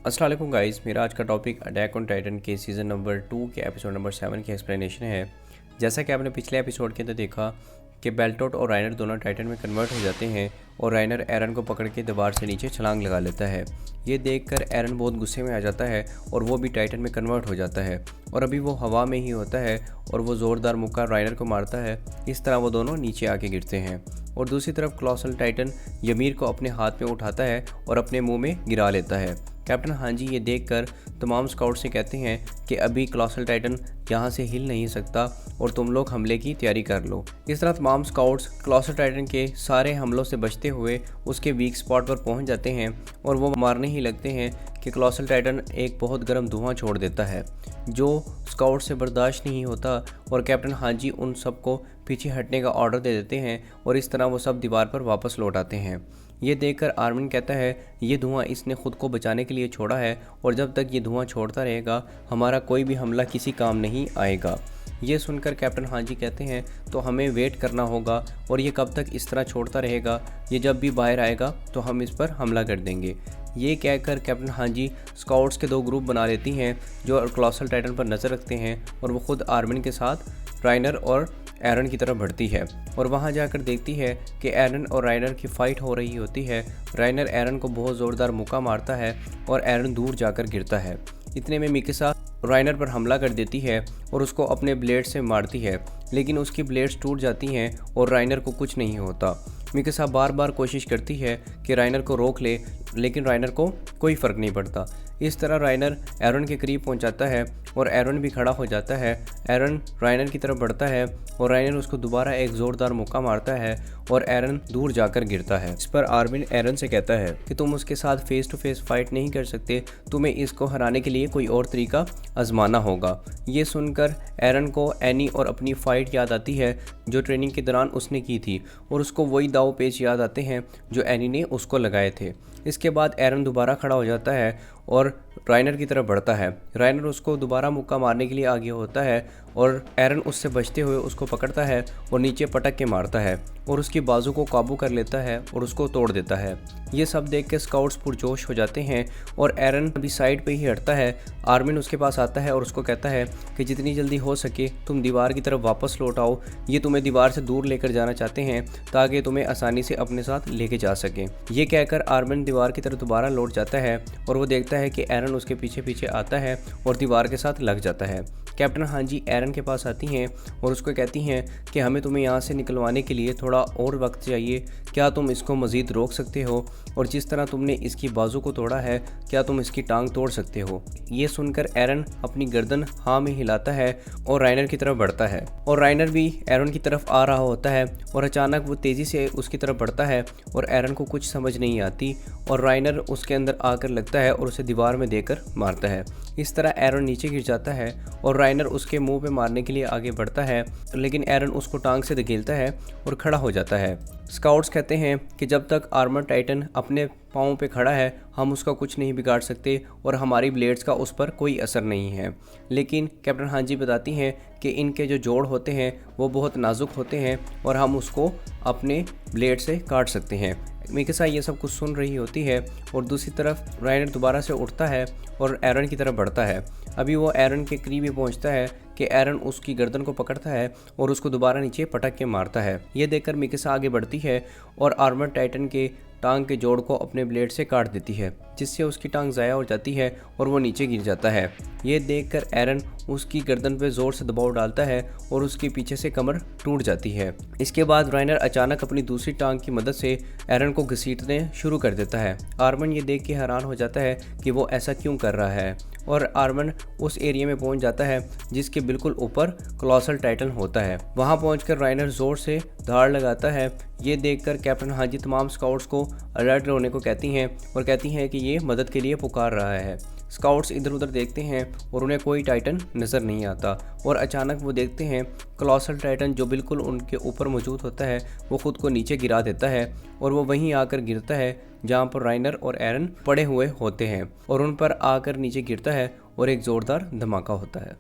अस्सलाम वालेकुम गाइस, मेरा आज का टॉपिक अटैक ऑन टाइटन के सीज़न नंबर 2 के एपिसोड नंबर 7 की एक्सप्लेनेशन है। जैसा कि आपने पिछले एपिसोड के अंदर देखा कि बेल्टोट और राइनर दोनों टाइटन में कन्वर्ट हो जाते हैं और राइनर एरन को पकड़ के दीवार से नीचे छलांग लगा लेता है। ये देखकर एरन बहुत गुस्से में आ जाता है और वो भी टाइटन में कन्वर्ट हो जाता है और अभी वो हवा में ही होता है और वो ज़ोरदार मुक्का राइनर को मारता है। इस तरह वो दोनों नीचे आके गिरते हैं और दूसरी तरफ कोलोसल टाइटन ymir को अपने हाथ में उठाता है और अपने मुंह में गिरा लेता है। कैप्टन हांजी ये देखकर तमाम स्काउट से कहते हैं कि अभी कोलोसल टाइटन यहाँ से हिल नहीं सकता और तुम लोग हमले की तैयारी कर लो। इस तरह तमाम स्काउट्स कोलोसल टाइटन के सारे हमलों से बचते हुए उसके वीक स्पॉट पर पहुँच जाते हैं और वो मारने ही लगते हैं कि कोलोसल टाइटन एक बहुत गर्म धुआं छोड़ देता है जो स्काउट से बर्दाश्त नहीं होता और कैप्टन हांजी उन सबको पीछे हटने का ऑर्डर दे देते हैं और इस तरह वो सब दीवार पर वापस लौट आते हैं। ये देखकर आर्मिन कहता है ये धुआं इसने खुद को बचाने के लिए छोड़ा है और जब तक ये धुआं छोड़ता रहेगा हमारा कोई भी हमला किसी काम नहीं आएगा। ये सुनकर कैप्टन हांजी कहते हैं तो हमें वेट करना होगा और ये कब तक इस तरह छोड़ता रहेगा, ये जब भी बाहर आएगा तो हम इस पर हमला कर देंगे। ये कहकर कैप्टन हांजी स्काउट्स के 2 ग्रुप बना लेती हैं जो कोलोसल टाइटन पर नज़र रखते हैं और वो खुद आर्मिन के साथ राइनर और एरन की तरफ बढ़ती है और वहाँ जाकर देखती है कि एरन और राइनर की फ़ाइट हो रही होती है। राइनर एरन को बहुत ज़ोरदार मुक्का मारता है और एरन दूर जाकर गिरता है। इतने में मिकासा राइनर पर हमला कर देती है और उसको अपने ब्लेड से मारती है, लेकिन उसकी ब्लेड्स टूट जाती हैं और राइनर को कुछ नहीं होता। मिकासा बार बार कोशिश करती है कि राइनर को रोक ले, लेकिन राइनर को कोई फ़र्क नहीं पड़ता। इस तरह राइनर एरन के करीब पहुंच जाता है और एरन भी खड़ा हो जाता है। एरन राइनर की तरफ बढ़ता है और राइनर उसको दोबारा एक ज़ोरदार मुक्का मारता है और एरन दूर जाकर गिरता है। इस पर आर्मिन एरन से कहता है कि तुम उसके साथ फेस टू फेस फाइट नहीं कर सकते, तुम्हें इसको हराने के लिए कोई और तरीका आजमाना होगा। ये सुनकर एरन को एनी और अपनी फ़ाइट याद आती है जो ट्रेनिंग के दौरान उसने की थी और उसको वही दाव पेच याद आते हैं जो एनी ने उसको लगाए थे। इसके बाद एरन दोबारा खड़ा हो जाता है और राइनर की तरफ बढ़ता है। राइनर उसको दोबारा मुक्का मारने के लिए आगे होता है और एरन उससे बचते हुए उसको पकड़ता है और नीचे पटक के मारता है और उसकी बाजू को काबू कर लेता है और उसको तोड़ देता है। ये सब देख के स्काउट्स पुरजोश हो जाते हैं और एरन अभी साइड पे ही हटता है। आर्मिन उसके पास आता है और उसको कहता है कि जितनी जल्दी हो सके तुम दीवार की तरफ वापस लौट आओ, ये तुम्हें दीवार से दूर लेकर जाना चाहते हैं ताकि तुम्हें आसानी से अपने साथ लेके जा सकें। ये कहकर आर्मिन दीवार की तरफ दोबारा लौट जाता है और वो देखता है कि एरन उसके पीछे पीछे आता है और दीवार के साथ लग जाता है। कैप्टन हांजी एरन के पास आती हैं और उसको कहती हैं कि हमें तुम्हें यहाँ से निकलवाने के लिए थोड़ा और वक्त चाहिए, क्या तुम इसको मज़ीद रोक सकते हो, और जिस तरह तुमने इसकी बाजू को तोड़ा है क्या तुम इसकी टांग तोड़ सकते हो। ये सुनकर एरन अपनी गर्दन हाँ में हिलाता है और राइनर की तरफ बढ़ता है और राइनर भी एरन की तरफ आ रहा होता है और अचानक वो तेज़ी से उसकी तरफ बढ़ता है और एरन को कुछ समझ नहीं आती और राइनर उसके अंदर आकर लगता है और उसे दीवार में देकर मारता है। इस तरह एरन नीचे गिर जाता है और राइनर उसके मुंह पे मारने के लिए आगे बढ़ता है, लेकिन एरन उसको टांग से धकेलता है और खड़ा हो जाता है। स्काउट्स कहते हैं कि जब तक आर्मर टाइटन अपने पाँव पे खड़ा है हम उसका कुछ नहीं बिगाड़ सकते और हमारी ब्लेड्स का उस पर कोई असर नहीं है। लेकिन कैप्टन हांजी बताती हैं कि इनके जो जोड़ होते हैं वो बहुत नाजुक होते हैं और हम उसको अपने ब्लेड से काट सकते हैं। मिकासा ये सब कुछ सुन रही होती है और दूसरी तरफ राइनर दोबारा से उठता है और एरन की तरफ बढ़ता है। अभी वो एरन के करीब ही पहुंचता है कि एरन उसकी गर्दन को पकड़ता है और उसको दोबारा नीचे पटक के मारता है। ये देखकर मिकासा आगे बढ़ती है और आर्मर टाइटन के टांग के जोड़ को अपने ब्लेड से काट देती है, जिससे उसकी टांग ज़ाया हो जाती है और वो नीचे गिर जाता है। ये देखकर एरन उसकी गर्दन पे ज़ोर से दबाव डालता है और उसके पीछे से कमर टूट जाती है। इसके बाद राइनर अचानक अपनी दूसरी टांग की मदद से एरन को घसीटने शुरू कर देता है। आर्मन ये देख के हैरान हो जाता है कि वो ऐसा क्यों कर रहा है और आर्मन उस एरिया में पहुंच जाता है जिसके बिल्कुल ऊपर कोलोसल टाइटन होता है। वहां पहुंचकर राइनर जोर से धाड़ लगाता है। ये देखकर कैप्टन हांजी तमाम स्काउट्स को अलर्ट रहने को कहती हैं और कहती हैं कि ये मदद के लिए पुकार रहा है। स्काउट्स इधर उधर देखते हैं और उन्हें कोई टाइटन नज़र नहीं आता और अचानक वो देखते हैं कोलोसल टाइटन जो बिल्कुल उनके ऊपर मौजूद होता है वो खुद को नीचे गिरा देता है और वो वहीं आकर गिरता है जहाँ पर राइनर और एरन पड़े हुए होते हैं और उन पर आकर नीचे गिरता है और एक ज़ोरदार धमाका होता है।